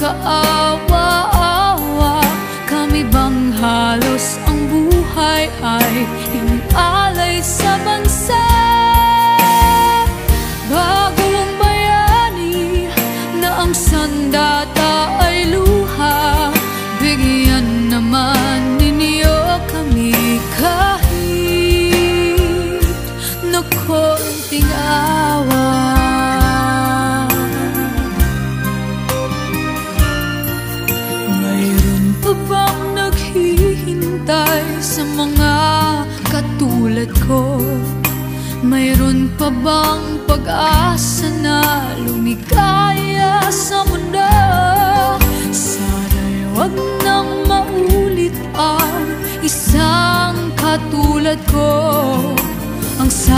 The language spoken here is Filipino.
kaawa-awa. Kami bang halos ang buhay ay inalay sa bansa? Bagong bayani na ang sandata ay luha, bigyan naman ninyo kami kahit na konting awa. Mayroon pa bang naghihintay sa mga katulad ko? Mayroon pa bang pag-asa na lumikaya sa mundo? Sana'y wag nang maulit ang isang katulad ko. Ang